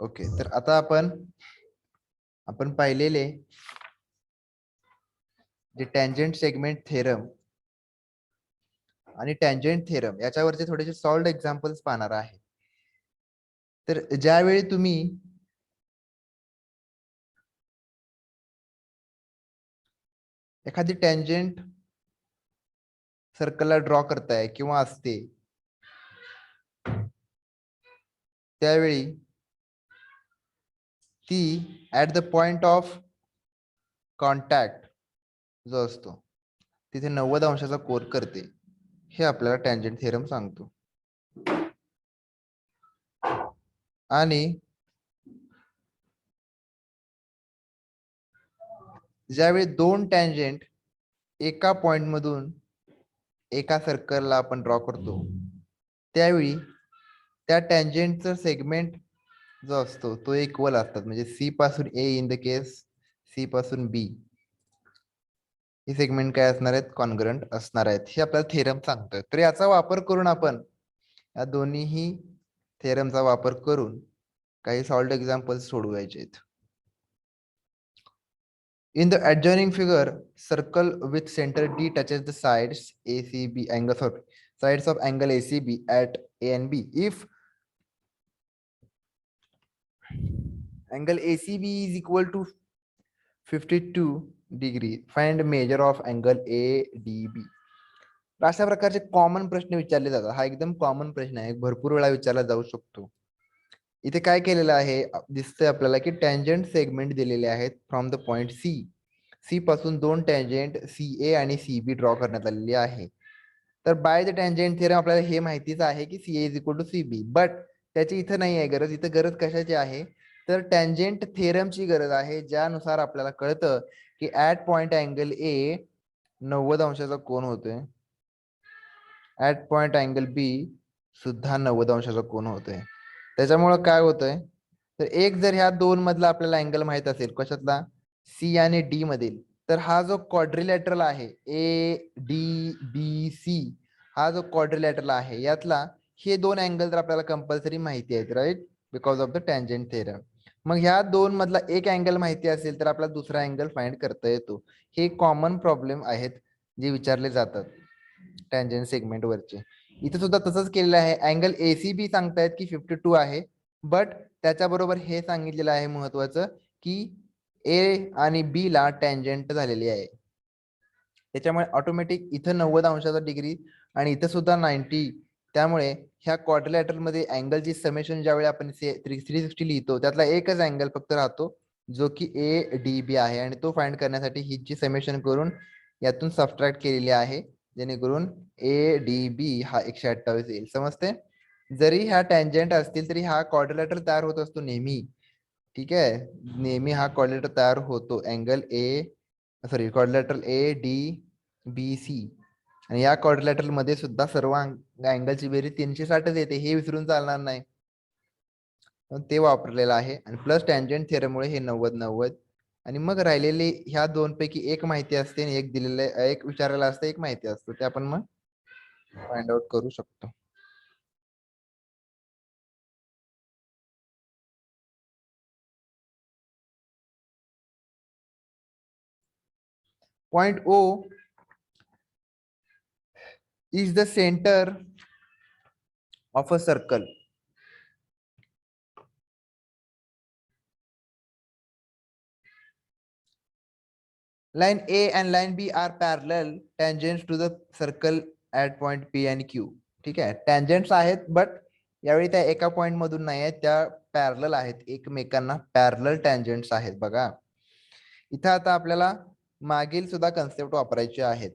Okay, तर आता आपण पाहिलेले जे टँजंट सेगमेंट थेरम आणि टँजंट थेरम याच्यावरचे थोडेसे सॉल्व्ड एक्झाम्पल्स पाहणार आहे. तर ज्यावेळी तुम्ही एखादी टँजंट सर्कलला ड्रॉ करताय किंवा असते, त्यावेळी ती at the point of contact जो असतो तिथे 90 अंशाचा कोन करते, हे आपल्याला टँजंट थेरम सांगतो. आणि ज्यावेळी दोन टँजंट एका पॉइंट मधून एका सर्कलला आपण ड्रॉ करतो, त्यावेळी त्या टँजंटचा सेगमेंट जो असतो तो इक्वल असतात. म्हणजे सी पासून ए इन द केस सी पासून बी हे सेगमेंट काय असणार आहेत, कॉन्ग्रंट असणार आहेत, हे आपल्याला थेरम सांगतोय. तर याचा वापर करून आपण या दोन्हीही थेरमचा वापर करून काही सॉल्व्ड एक्झाम्पल्स सोडवायचे आहेत. In the adjoining figure, circle with center D touches the sides ACB sides of angle ACB at A and B. If angle ACB is equal to 52 degree, find measure of angle ADB. अशा प्रकारचे common प्रश्न विचारले जातात. हा एकदम common प्रश्न आहे, भरपूर वेळा विचारला जाऊ शकतो. इथे काय केलेलं आहे दिसतंय आपल्याला की टँजंट सेगमेंट दिलेले आहेत फ्रॉम द पॉइंट सी पासून दोन टँजंट सी ए आणि सी बी ड्रॉ करण्यात आलेली आहे. तर बाय द टँजंट थेरम आपल्याला हे माहितीच आहे की C A is equal to C B, but त्याची इथं नाही आहे गरज. इथं गरज कशाची आहे, तर टँजंट थेरमची गरज आहे, ज्यानुसार आपल्याला कळतं की ऍट पॉइंट अँगल ए 90 अंशाचा कोन होतोय, ऍट पॉइंट अँगल बी सुद्धा 90 अंशाचा कोन होतोय. त्याच्यामुळे काय होतंय, तर एक जर ह्या दोन मधला आपल्याला अँगल माहित असेल, कशातला, सी आणि डी मधील, तर हा जो क्वाड्रिलॅटरल आहे ए डी बी सी, हा जो क्वाड्रिलॅटरल आहे यातला हे दोन अँगल तर आपल्याला कंपल्सरी माहिती आहेत, right, because of the tangent theorem. मग ह्या दोन मधला एक अँगल माहिती असेल तर आपल्याला दुसरा अँगल फाइंड करता येतो. हे कॉमन प्रॉब्लेम आहेत जे विचारले जातात टँजंट सेगमेंट वरचे. इथे सुद्धा तसंच केलेलं आहे. अँगल एसीबी सांगतायत की 52 आहे, बट त्याच्याबरोबर हे सांगितलेलं आहे महत्वाचं की ए आणि बी ला टँजंट झालेली आहे, त्याच्यामुळे ऑटोमॅटिक इथं 90 अंशाचा डिग्री आणि इथं सुद्धा 90. त्यामुळे ह्या क्वाड्रिलॅटरल मध्ये अँगलची समेशन ज्यावेळी आपण 360 लिहितो त्यातला एकच अँगल फक्त राहतो जो की ए डी बी आहे, आणि तो फाइंड करण्यासाठी हिची समेशन करून यातून सबट्रॅक्ट केलेली आहे, जेणेकरून ए डी बी हा 128 येईल. समजते. जरी ह्या टँजंट असतील तरी हा क्वाड्रिलॅटरल तयार होत असतो नेहमी. ठीक आहे, नेहमी हा क्वाड्रिलॅटरल तयार होतो, angle quadrilateral A D B C. आणि या क्वाड्रिलॅटरल मध्ये सुद्धा सर्व अँगलची बेरीज 360 येते, हे विसरून चालणार नाही, ते वापरलेलं आहे. आणि प्लस टँजंट थेरममुळे हे 90-90. आणि मग राहिलेले ह्या दोन पैकी एक माहिती असते आणि एक दिलेलं एक विचारायला असतं, एक माहिती असतं, ते आपण मग फाइंड आउट करू शकतो. Point O is the center of a circle. Line A and line B are parallel tangents to the circle at point P and Q. ठीक आहे, टँजंट्स आहेत, बट यावेळी त्या एका पॉइंट मधून नाही आहेत, त्या पॅरलल आहेत, एकमेकांना पॅरलल टँजंट्स आहेत. बघा इथं आता आपल्याला मागील सुद्धा कन्सेप्ट वापरायचे आहेत.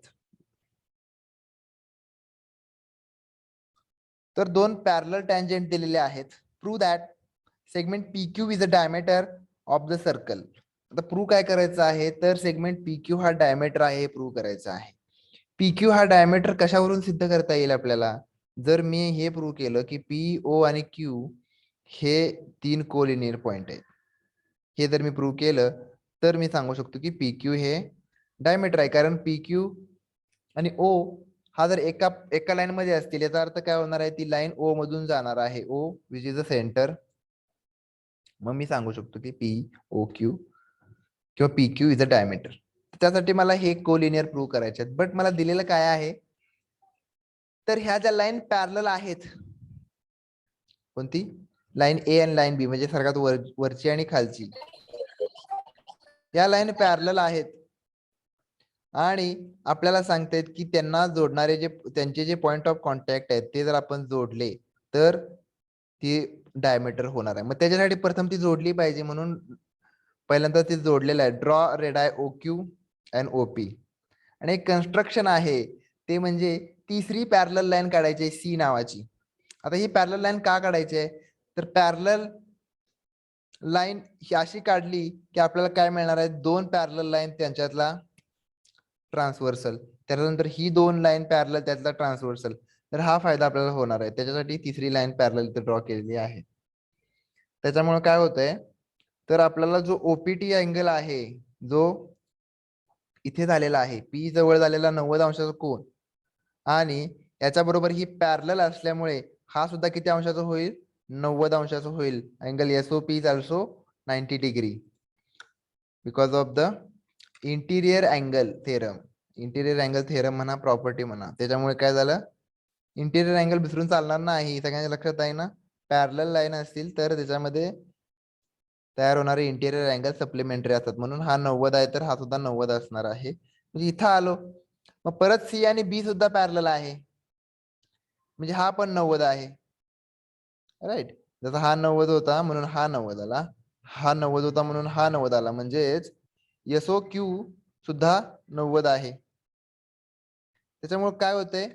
तर दोन पॅरलल टँजंट दिलेले आहेत. Prove that segment P Q is the diameter of the circle. आता प्रूव्ह काय करायचं आहे, तर सेगमेंट पी क्यू हा डायमीटर आहे हे प्रूव्ह करायचं आहे. पी क्यू हा डायमीटर कशावरून सिद्ध करता येईल आपल्याला, जर मी हे प्रूव्ह केलं की पी ओ आणि क्यू हे 3 कोलिनियर पॉइंट आहेत, हे जर मी प्रूव्ह केलं तर मी सांगू शकतो की पी क्यू हे डायमीटर आहे. कारण पी क्यू आणि ओ हा जर एका लाईन मध्ये असतील, याचा अर्थ काय होणार आहे, ती लाईन ओ मधून जाणार आहे, ओ विच इज अ सेंटर, मग मी सांगू शकतो की पी ओ क्यू किंवा P Q is a diameter. त्यासाठी मला हे कोलिनियर प्रूव्ह करायचे आहेत. बट मला दिलेलं काय आहे, तर ह्या ज्या लाईन पॅरलल आहेत, कोणती लाईन ए आणि लाईन बी म्हणजे सर्वात वरची आणि खालची, या लाईन पॅरलल आहेत आणि आपल्याला सांगतायत की त्यांना जोडणारे जे त्यांचे जे पॉइंट ऑफ कॉन्टॅक्ट आहेत ते जर आपण जोडले तर ती डायमीटर होणार आहे. मग त्याच्यासाठी प्रथम ती जोडली पाहिजे, म्हणून पहिल्यांदा ती जोडलेलं आहे. Draw radii O Q and O P. आणि एक कन्स्ट्रक्शन आहे ते म्हणजे तिसरी पॅरलल लाईन काढायची आहे सी नावाची. आता ही पॅरलल लाईन का काढायची आहे, तर पॅरलल लाईन ही अशी काढली की आपल्याला काय मिळणार आहे, दोन पॅरलल लाईन त्यांच्यातला ट्रान्सव्हर्सल, त्यानंतर ही दोन लाईन पॅरलल त्यातला ट्रान्सव्हर्सल, तर हा फायदा आपल्याला होणार आहे. त्याच्यासाठी तिसरी लाईन पॅरलल इथे ड्रॉ केलेली आहे. त्याच्यामुळे काय होतंय, तर आपल्याला जो ओपीटी अँगल आहे जो इथे झालेला आहे, पी जवळ झालेला 90 अंशाचा कोन आणि याच्या बरोबर ही पॅरलल असल्यामुळे हा सुद्धा किती अंशाचा होईल, 90 अंशाचा होईल. Angle SOP is also 90 degree because of the interior angle theorem. Interior angle theorem म्हणा, प्रॉपर्टी म्हणा, त्याच्यामुळे काय झालं, इंटिरियर अँगल विसरून चालणार नाही. सगळ्यांच्या लक्षात आहे ना, पॅरलल लाईन असतील तर त्याच्यामध्ये तयार होणारे इंटिरियर अँगल सप्लिमेंटरी असतात, म्हणून हा 90 आहे तर हा सुद्धा 90 असणार आहे. म्हणजे इथं आलो, मग परत सी आणि बी सुद्धा पॅरलल आहे, म्हणजे हा पण 90 आहे. राईट, जसा हा 90 होता म्हणून हा 90 आला, हा 90 होता म्हणून हा 90 आला, म्हणजेच एसओ क्यू सुद्धा 90 आहे. त्याच्यामुळे काय होतंय,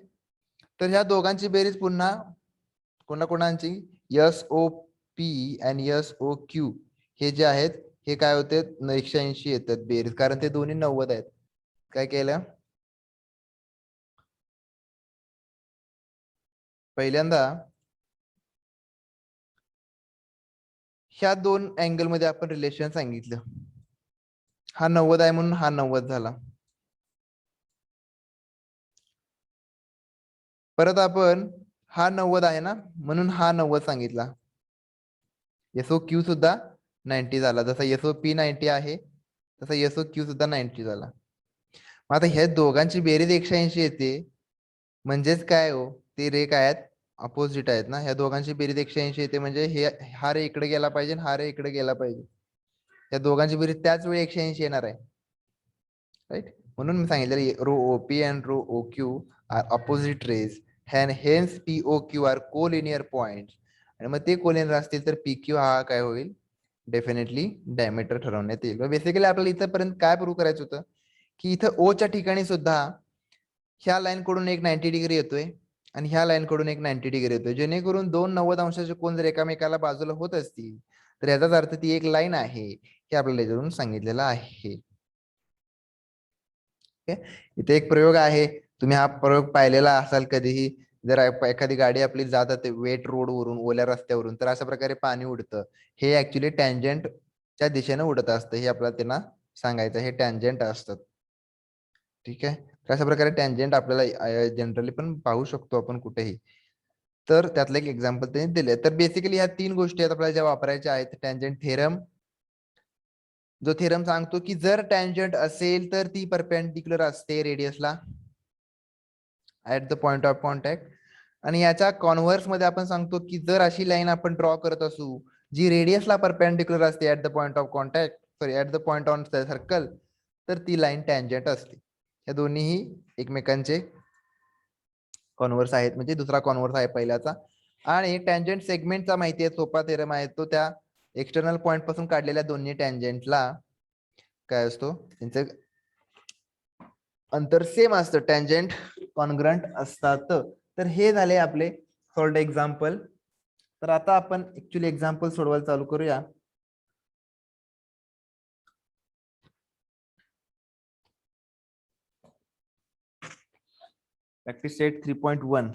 तर ह्या दोघांची बेरीज पुन्हा कोणाकोणाची, एस ओ पी आणि एस ओ क्यू हे जे आहेत हे काय होते, 180 येतात बेरीज, कारण ते दोन्ही 90 आहेत. काय केलं, पहिल्यांदा ह्या दोन अँगल मध्ये आपण रिलेशन सांगितलं. हा 90 आहे म्हणून हा 90 झाला. परत आपण हा 90 आहे ना म्हणून हा 90 सांगितला. एसओ क्यू सुद्धा 90 झाला. जसा एसओ पी 90 आहे तसा एसओ क्यू सुद्धा 90 झाला. मग आता ह्या दोघांची बेरीज 180 येते, म्हणजेच काय हो, ते रे काय आहेत, अपोजिट आहेत ना. ह्या दोघांची बेरीज 180 येते म्हणजे हे हा रे इकडे गेला पाहिजे, हा रे इकडे गेला पाहिजे. या दोघांची बेरीज त्याच वेळी 180 येणार आहे. राईट, म्हणून मी सांगितलं ray O P and ray O Q R opposite rays and hence P O Q R collinear point. आणि मग ते कोलिनियर असतील तर पी क्यू हा काय होईल, डेफिनेटली डायमीटर ठरवण्यात येईल. बेसिकली आपल्याला इथपर्यंत काय प्रूव्ह करायचं होतं की इथं ओ च्या ठिकाणी सुद्धा ह्या लाईन कडून एक 90 डिग्री येतोय आणि ह्या लाईन कडून एक 90 डिग्री येतोय, जेणेकरून दोन 90 अंशाचे कोन जर एकामेकाला बाजूला होत असतील तर याचाच अर्थ ती एक लाईन आहे हे आपल्याला याच्यावरून सांगितलेलं आहे. इथे एक प्रयोग आहे, तुम्ही हा प्रयोग पाहिलेला असाल कधीही. जर एखादी गाडी आपली जात असते वेट रोड वरून, ओल्या रस्त्यावरून, तर अशा प्रकारे पाणी उडतं. हे ऍक्च्युली टँजंटच्या दिशेने उडत असतं, हे आपल्याला त्यांना सांगायचं. हे टँजंट असतात. ठीक आहे, अशा प्रकारे टँजंट आपल्याला जनरली पण पाहू शकतो आपण कुठेही. तर त्यातलं एक एक्झाम्पल त्यांनी दिले. तर बेसिकली ह्या तीन गोष्टी आपल्याला ज्या वापरायच्या आहेत, टँजंट थेरम, जो थेरम सांगतो की जर टँजंट असेल तर ती परपेंडिक्युलर असते रेडियसला at the point of contact. आणि याच्या कॉन्व्हर्स मध्ये आपण सांगतो की जर अशी लाईन आपण ड्रॉ करत असू जी रेडियसला परपेंडिक्युलर असते at the point of contact, sorry at the point on circle, तर ती लाईन टँजंट असते. या दोन्हीही एकमेकांचे कॉन्व्हर्स आहेत, म्हणजे दुसरा कॉन्व्हर्स आहे पहिल्याचा. आणि टँजंट सेगमेंटचा माहिती आहे, सोपा थेरम आहे तो. त्या एक्सटर्नल पॉइंट पासून काढलेल्या दोन्ही टँजंटला काय असतो, त्यांचं अंतर सेम असतं, टँजंट कॉन्ग्रंट असतात. तर हे झाले आपले सॉल्ड एक्झाम्पल. तर आता आपण ऍक्च्युली एक्झाम्पल सोडवायला चालू करूया. Practice set 3.1.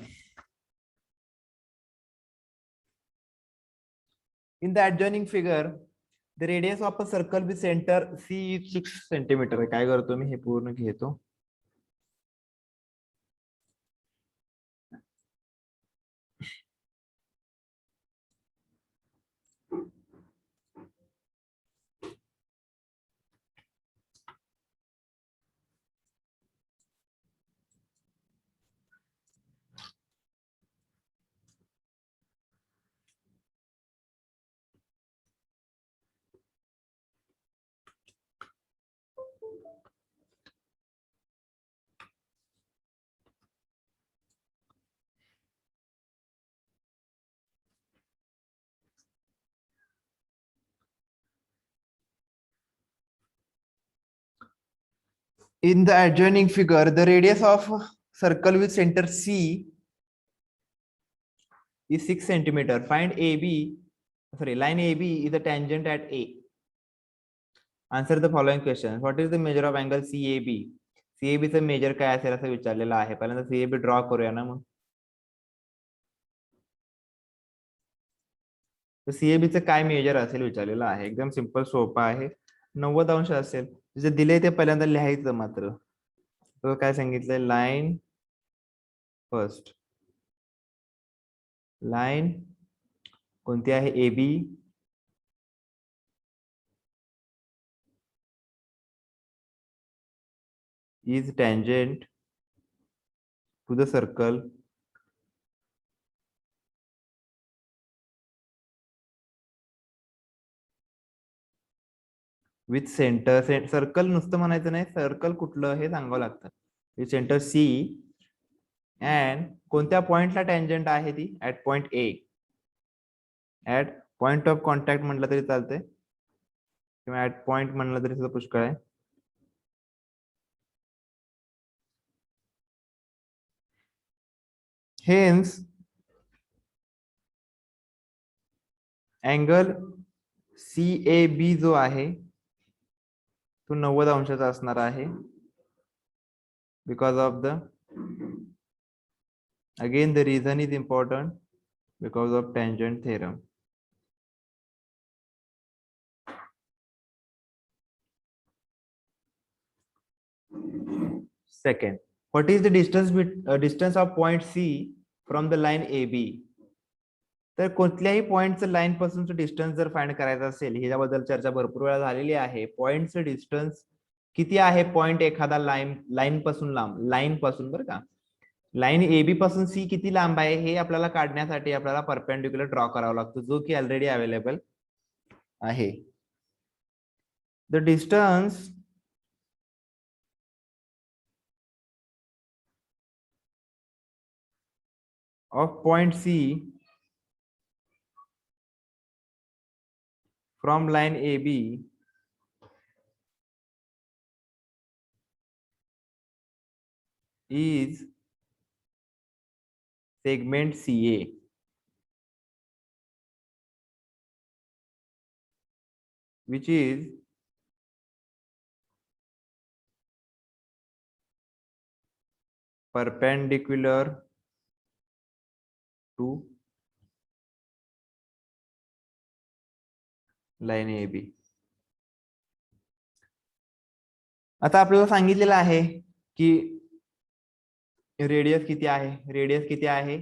In the adjoining figure, the radius of a circle with center C is 6 centimetre. काय करतो मी, हे पूर्ण घेतो. In the adjoining figure, the radius of circle with center C is 6 centimeter. Find AB, sorry, line AB is a tangent at A. Answer the following questions. What is the measure of angle CAB? CAB चं major काय असेल असं विचारलेलं आहे. पहिल्यांदा CAB draw करूया ना मग. तर CAB चं काय मेजर असेल विचारलेलं आहे. एकदम सिंपल सोपं आहे. 90 अंश असेल. जे दिले ते पहिल्यांदा लिहायचं मात्र. तर काय सांगितलंय, लाईन फर्स्ट. लाईन कोणती आहे, AB. is tangent to the circle with center. Circle नुसतं म्हणायचं नाही, सर्कल कुठलं हे सांगावं लागतं. विथ सेंटर C अँड कोणत्या पॉइंटला टँजंट आहे ती, at point A. At point of contact म्हटलं तरी चालतंय किंवा ऍट पॉइंट म्हणलं तरी सुद्धा पुष्कळ आहे. हेन्स अँगल CAB जो आहे तो 90 अंशाचा असणार आहे. Because of the, again the reason is important, because of tangent theorem. Second, what is the distance of point C from the line AB? तर कोणत्याही पॉइंटचं लाईन पासूनचं डिस्टन्स जर फाइंड करायचं असेल, ह्याच्याबद्दल चर्चा भरपूर वेळा झालेली आहे. पॉइंटचं डिस्टन्स किती आहे, पॉइंट एखादा लाईन पासून लांब, लाईन पासून बरं का, लाईन AB पासून C किती लांब आहे हे आपल्याला काढण्यासाठी आपल्याला परपेंडिक्युलर ड्रॉ करावा लागतो, जो की ऑलरेडी अवेलेबल आहे. The distance of point C from line AB is segment CA, which is perpendicular to line AB. आता आपल्याला सांगितलेलं आहे की रेडियस किती आहे, रेडियस किती आहे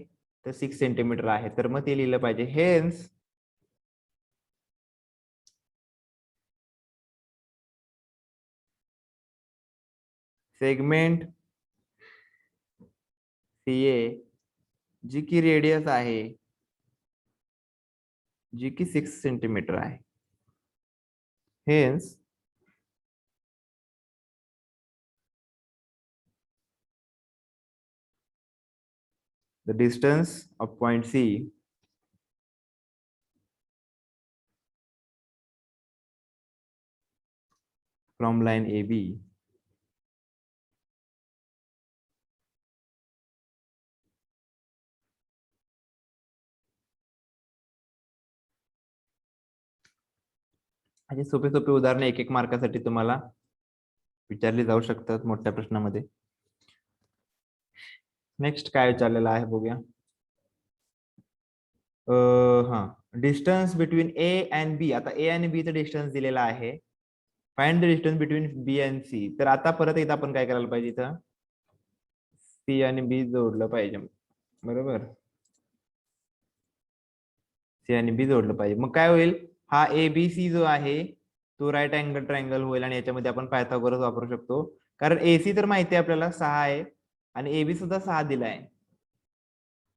तर 6 सेंटीमीटर आहे, तर मग ते लिहिलं पाहिजे. हेन्स सेगमेंट CA जी की रेडियस आहे, जी की 6 सेंटीमीटर आहे. Hence the distance of point C from line AB असे सोपे सोपे उदाहरण एक एक मार्कासाठी तुम्हाला विचारली जाऊ शकतात मोठ्या प्रश्नामध्ये. नेक्स्ट काय विचारलेलं आहे बघूया. हा, distance between A and B. आता A आणि B चं डिस्टन्स दिलेला आहे. Find the distance between B and C. तर आता परत एकदा आपण काय करायला पाहिजे, इथं C आणि B जोडलं पाहिजे, बरोबर. C आणि B जोडलं पाहिजे. मग काय होईल, हा ABC जो आहे तो राईट अँगल ट्रायंगल होईल आणि याच्यामध्ये आपण पायथागोरस वापरू शकतो, कारण AC तर माहिती आहे आपल्याला 6 आहे आणि AB सुद्धा 6 दिलाय,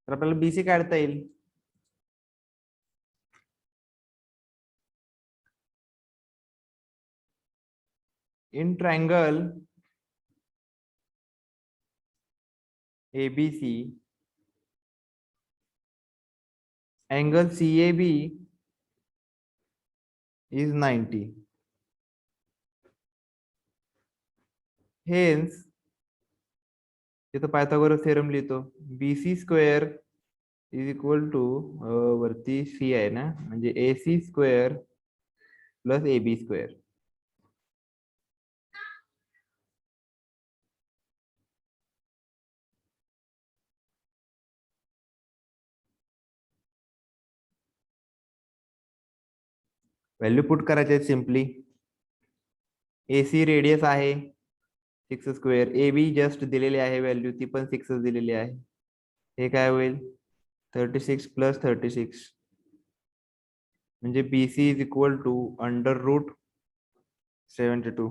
तर आपल्याला BC काढता येईल. In triangle ABC angle CAB is 90. Hence तिथं पायथागोरस थेरम लिहितो, BC square is equal to वरती सी आहे ना, म्हणजे AC square plus AB square. Value put करायचे सिम्पली. AC रेडियस आहे 6 स्क्वेअर, AB जस्ट दिलेली आहे व्हॅल्यू, ती पण 6 दिलेली आहे. हे काय होईल 36 प्लस 36, म्हणजे BC इज इक्वल टू √72.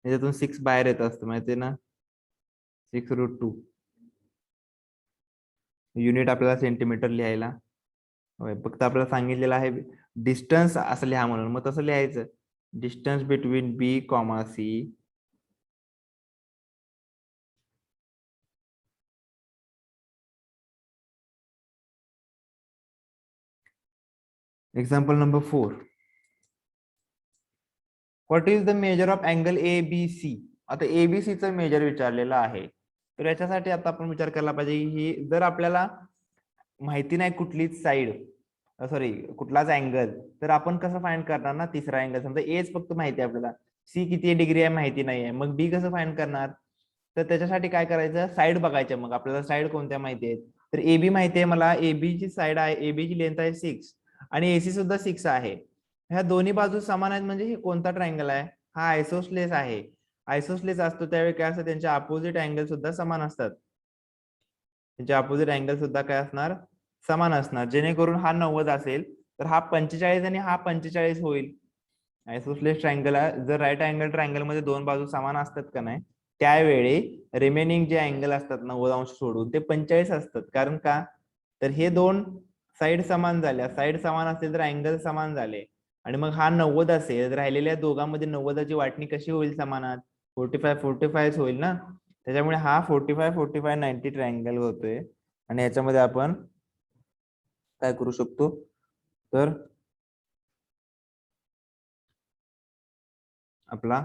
याच्यातून 6 बाहेर येत असतं माहितीये ना, 6√2. युनिट आपल्याला सेंटीमीटर लिहायला फक्त आपल्याला सांगितलेलं आहे डिस्टन्स असं लिहा म्हणून, मग तसं लिहायचं distance between B, C. Example number 4. What is the measure of angle ABC? आता ABC चं मेजर विचारलेलं आहे, तर याच्यासाठी आता आपण विचार केला पाहिजे ही जर आपल्याला माहिती नाही कुठलीच साइड, सॉरी कुठलाच अँगल, तर आपण कसं फाइंड करणार ना तिसरा अँगल. समजा एच फक्त माहिती आहे आपल्याला, सी किती डिग्री आहे माहिती नाही आहे, मग बी कसं फाइंड करणार? तर त्याच्यासाठी काय करायचं, साइड बघायच्या. मग आपल्याला साइड कोणत्या माहिती आहेत, तर AB माहिती आहे मला, AB ची साइड आहे, AB ची लेंथ आहे 6 आणि AC सुद्धा 6 आहे. ह्या दोन्ही बाजू समान आहेत, म्हणजे हे कोणता ट्रायंगल आहे, हा आयसोस्लेस आहे. आयसोस्लेस असतो त्यावेळी काय असतं, त्यांच्या अपोजिट अँगल सुद्धा समान असतात. त्यांचे अपोजिट अँगल सुद्धा काय असणार, समान असणार. जेणेकरून हा 90 असेल तर हा 45 आणि हा 45 होईल. आयसोस्लेस ट्रायंगल जर राईट अँगल ट्रायंगल मध्ये दोन बाजू समान असतात का नाही, त्यावेळी रिमेनिंग जे अँगल असतात 90 अंश सोडून ते 45 असतात. कारण का, तर हे दोन साइड समान झाल्या, साइड समान असेल तर अँगल समान झाले, आणि मग हा 90 असेल, राहिलेल्या दोघांमध्ये 90ची वाटणी कशी होईल समानात, 45-45 होईल ना. त्याच्यामुळे हा 45-45-90 ट्रायंगल होतोय. आणि याच्यामध्ये आपण काय करू शकतो, तर आपला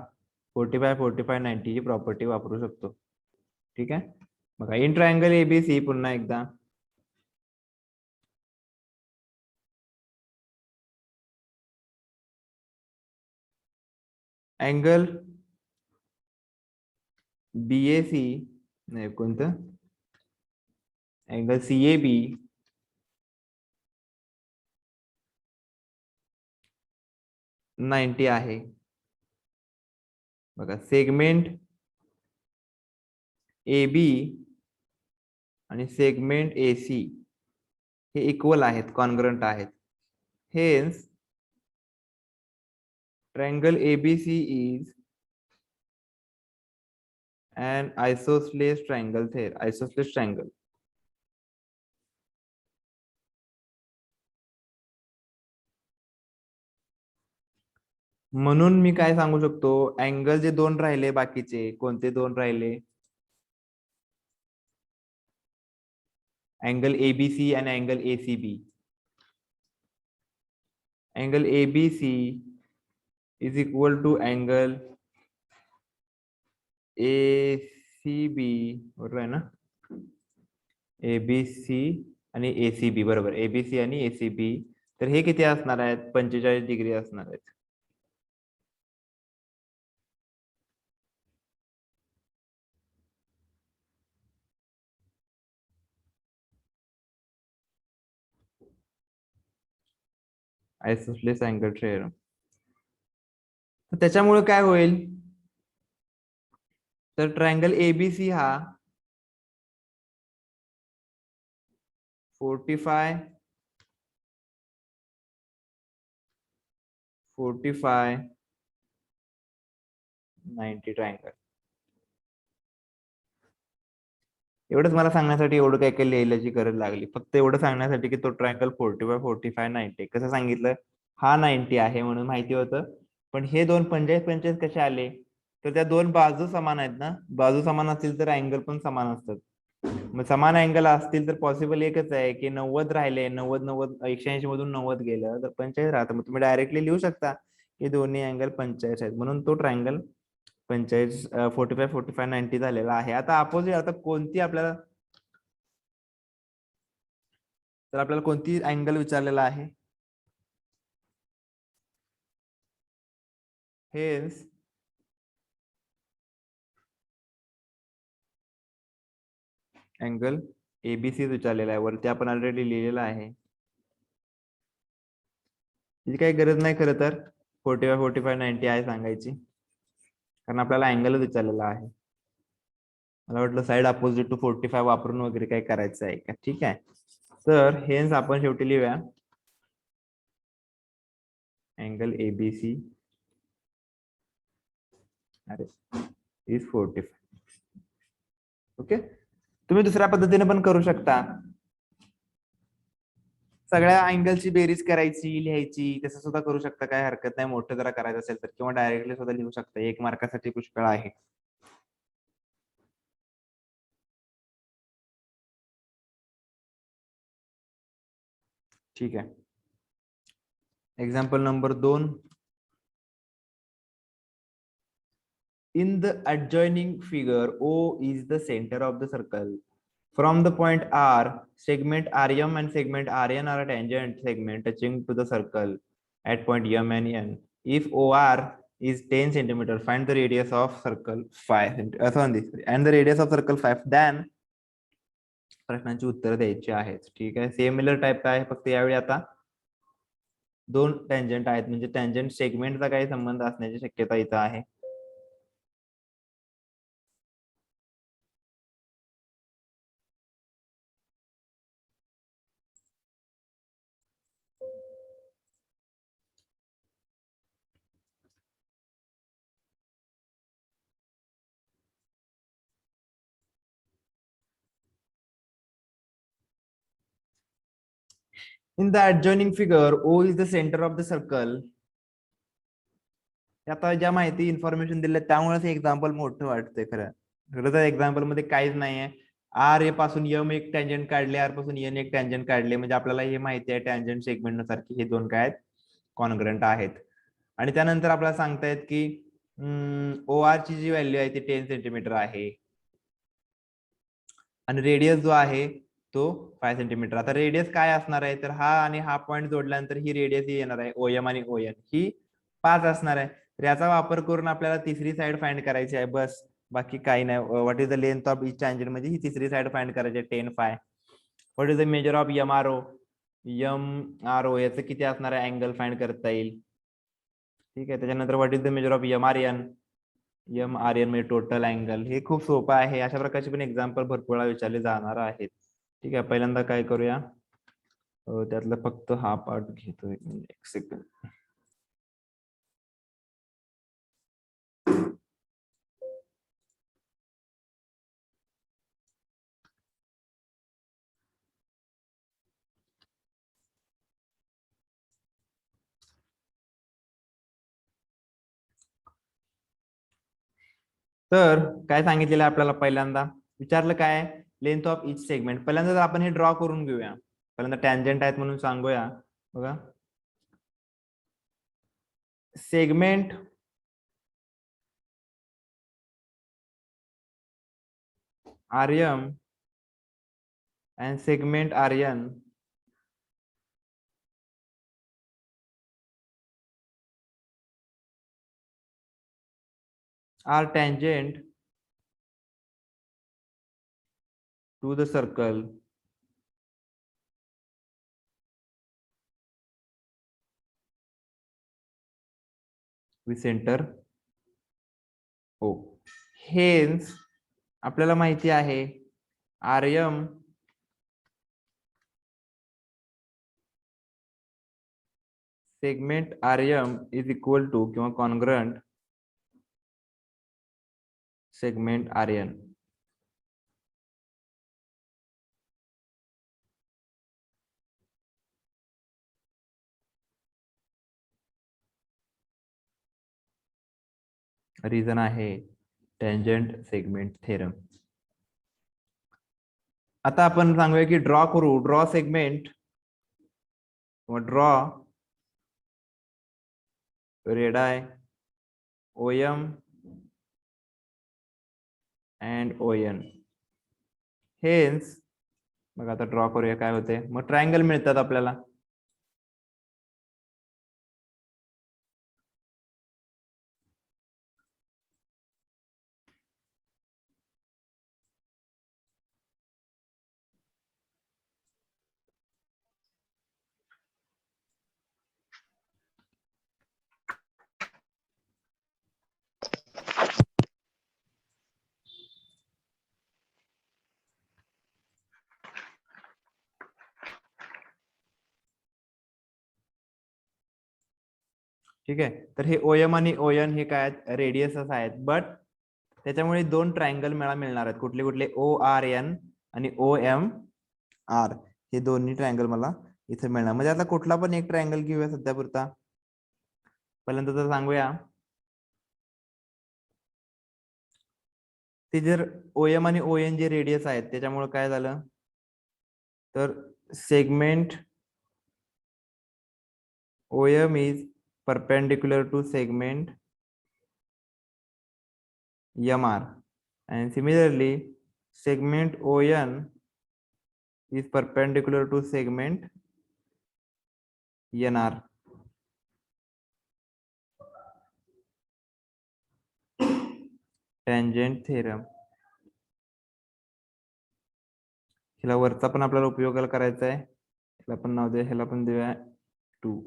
45-45-90 ची प्रॉपर्टी वापरू शकतो. ठीक आहे, बघा इन ट्रायंगल ABC पुन्हा एकदा अँगल BAC नाही कोणतं, अँगल CAB /90 आहे. बघा सेगमेंट AB आणि सेगमेंट AC हे इक्वल आहेत, कॉन्ग्रंट आहेत. Hence triangle ABC is an isosceles triangle there, isosceles triangle. म्हणून मी काय सांगू शकतो, अँगल जे दोन राहिले बाकीचे, कोणते दोन राहिले, अँगल ABC आणि angle ACB. Angle ABC is equal to angle ACB, बरोबर आहे ना, ABC आणि ACB, बरोबर, ABC आणि ACB. तर हे किती असणार आहेत, 45 डिग्री असणार आहेत. आयसोस्लेस अँगल थेरम. त्याच्यामुळे काय होईल, तर ट्रायंगल ABC हा 45-90 ट्रायंगल. एवढंच मला सांगण्यासाठी एवढं काय काय लिहायची गरज लागली, फक्त एवढं सांगण्यासाठी की तो ट्रायंगल 45-45-90 कसं सांगितलं, हा 90 आहे म्हणून माहिती होतं. पण हे दोन 45-45 कसे आले, तर त्या दोन बाजू समान आहेत ना, बाजू समान असतील तर अँगल पण समान असतात. मग समान अँगल असतील तर पॉसिबल एकच आहे की 90 राहिले, 90 180 मधून 90 गेलं तर 45 राहतं. मग तुम्ही डायरेक्टली लिहू शकता हे दोन्ही अँगल 45 आहेत, म्हणून तो ट्रायंगल 45 45 45 90 झालेला आहे. आता अपोजिट, आता कोणती आपल्याला, तर आपल्याला कोणती अँगल विचारलेला आहे. हेन्स अँगल एबीसी विचारलेला आहे. वरती आपण ऑलरेडी लिहिलेला आहे. त्याची काही गरज नाही खरं तर 45 45 90 आहे सांगायची, कारण आपल्याला अँगलच विचारलेला आहे. मला वाटलं साइड अपोजिट टू 45 वापरून वगैरे काही करायचं आहे का. ठीक आहे, तर हेन्स आपण शेवटी लिहूया अँगल एबीसी इज 45. ओके, तुम्ही दुसऱ्या पद्धतीने पण करू शकता. सगळ्या अँगलची बेरीज करायची, लिहायची, तसं सुद्धा करू शकता, काय हरकत नाही. मोठं जरा करायचं असेल तर, किंवा डायरेक्टली सुद्धा लिहू शकता. 1 मार्कासाठी पुष्कळ आहे. ठीक आहे, example number 2. In the adjoining figure, O is the center of the circle. From the point R, segment RM and segment RN are tangent segment touching to the circle at point M and N. If OR is 10 centimeter, find the radius of circle 5 and the radius of circle 5. Then प्रश्नांची उत्तर द्यायची आहेत. ठीक आहे, similar type काय आहे, फक्त यावेळी आता 2 टँजंट आहेत, म्हणजे टँजंट सेगमेंटचा काही संबंध असण्याची शक्यता इथं आहे. In the adjoining figure, O is the center of the circle. आता ज्या माहिती इन्फॉर्मेशन दिल्या त्यामुळेच एक्झाम्पल मोठं वाटतंय. खरं तर एक्झाम्पल मध्ये काहीच नाहीये. आर ए पासून यम एक टँजंट काढले, आर पासून एन एक टँजंट काढले, म्हणजे आपल्याला हे माहिती आहे टँजंट सेगमेंट नुसार की हे दोन काय आहेत, कॉन्ग्रंट आहेत. आणि त्यानंतर आपल्याला सांगतायत की ओ आर ची जी व्हॅल्यू आहे ती 10 सेंटीमीटर आहे आणि रेडियस जो आहे तो 5 सेंटीमीटर. आता रेडियस काय असणार आहे, तर हा आणि हा पॉईंट जोडल्यानंतर ही रेडियस ही येणार आहे ओएम आणि ओएन ही 5 असणार आहे. तर याचा वापर करून आपल्याला तिसरी साइड फाइंड करायची आहे, बस बाकी काही नाही. What is the length of each tangent, म्हणजे ही तिसरी साइड फाइंड करायची आहे 10 five. What is the measure of M R O याचं किती असणार आहे अँगल फाइंड करता येईल. ठीक आहे, त्याच्यानंतर what is the measure of M R N म्हणजे टोटल अँगल. हे खूप सोपं आहे. अशा प्रकारचे पण एक्झाम्पल भरपूर वेळा विचारले जाणार आहेत. ठीक आहे, पहिल्यांदा काय करूया, त्यातलं फक्त हा पार्ट घेतो. एक सेकंड. तर काय सांगितलेलं आपल्याला, पहिल्यांदा विचारलं काय, लेंथ ऑफ इच सेगमेंट. पहिल्यांदा आपण हे ड्रॉ करून घेऊया. पहिल्यांदा टँजंट आहेत म्हणून सांगूया. बघा, segment RM and segment RN are tangent to the circle with center O. Hence आपल्याला माहिती आहे RM segment RM is equal to किंवा congruent segment RN. रिझन आहे टँजंट सेगमेंट थेरम. आता आपण सांगूया की ड्रॉ करू, ड्रॉ सेगमेंट किंवा draw radii, OM and ON. Hence मग आता ड्रॉ करूया काय होते. मग ट्रायंगल मिळतात आपल्याला. ठीक आहे. तर हे OM आणि ON हे काय आहेत, रेडियसच आहेत. बट त्याच्यामुळे दोन ट्रायंगल मला मिळणार आहेत. कुठले कुठले, ORN आणि OMR. हे दोन्ही ट्रायंगल मला इथे मिळणार. म्हणजे आता कुठला पण एक ट्रायंगल घेऊया सध्या पुरता. पहिल्यांदा तर सांगूया, ते जर OM आणि ON जे रेडियस आहेत त्याच्यामुळे काय झालं, तर segment OM is perpendicular to segment MR, and similarly segment ON is perpendicular to segment NR. Tangent theorem. ह्याला वरचा पण आपल्याला उपयोगाला करायचा आहे. ह्याला पण नाव द्या, ह्याला पण देऊया 2.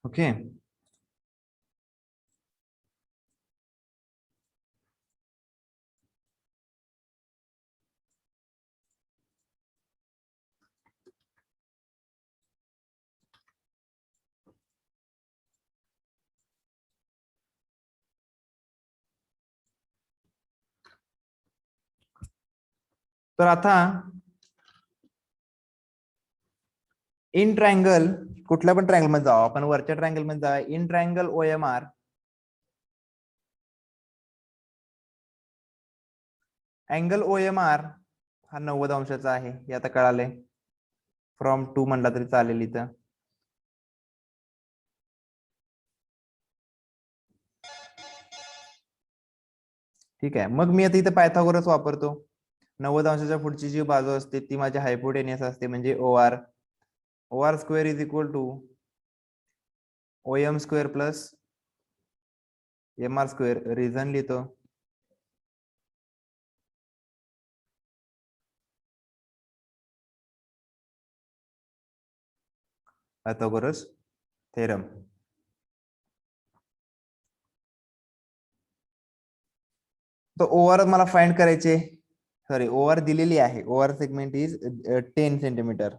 ओके. तर आता इन ट्रायंगल, कुठल्या पण ट्रायंगल मध्ये जाऊ आपण, वरच्या ट्रायंगल मध्ये जाऊया. In triangle OMR angle OMR हा 90 अंशाचा आहे. हे आता कळाले. फ्रॉम 2 म्हणला तरी चालेल इथं. ठीक आहे. मग मी आता इथे पायथागोरस वापरतो. 90 अंशाच्या पुढची जी बाजू असते ती माझी हायपोटेनियस असते, म्हणजे OR square is equal to OM square plus MR square. Reason लिहितो. Pythagoras theorem. तो OR मला फाइंड करायचे. सॉरी, OR दिलेली आहे. OR segment is 10 centimetre.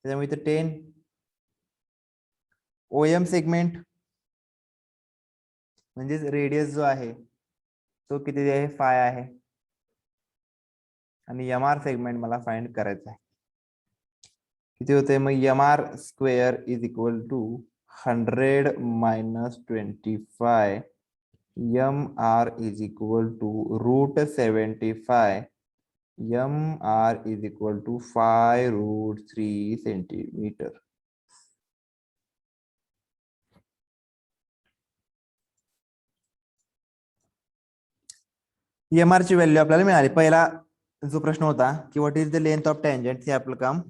त्याच्यामुळे इथे 10. OM सेगमेंट म्हणजेच रेडियस जो आहे तो किती आहे, 5 आहे. आणि MR सेगमेंट मला फाइंड करायचा आहे. किती होते मग, MR square is equal to 100 minus 25. MR is equal to √75. MR is equal to 5√3 centimetre. MR ची व्हॅल्यू आपल्याला मिळाली. पहिला जो प्रश्न होता की what is the length of tangent, हे आपलं काम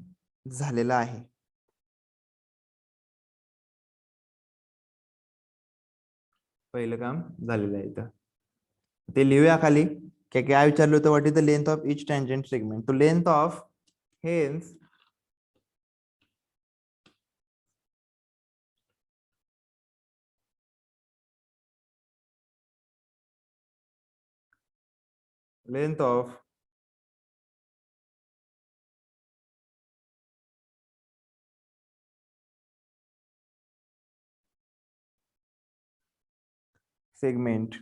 झालेलं आहे. पहिलं काम झालेलं आहे इथं. ते लिहूया खाली. काय विचारलं होतं, what is the length of each tangent segment. तो length of hence length of segment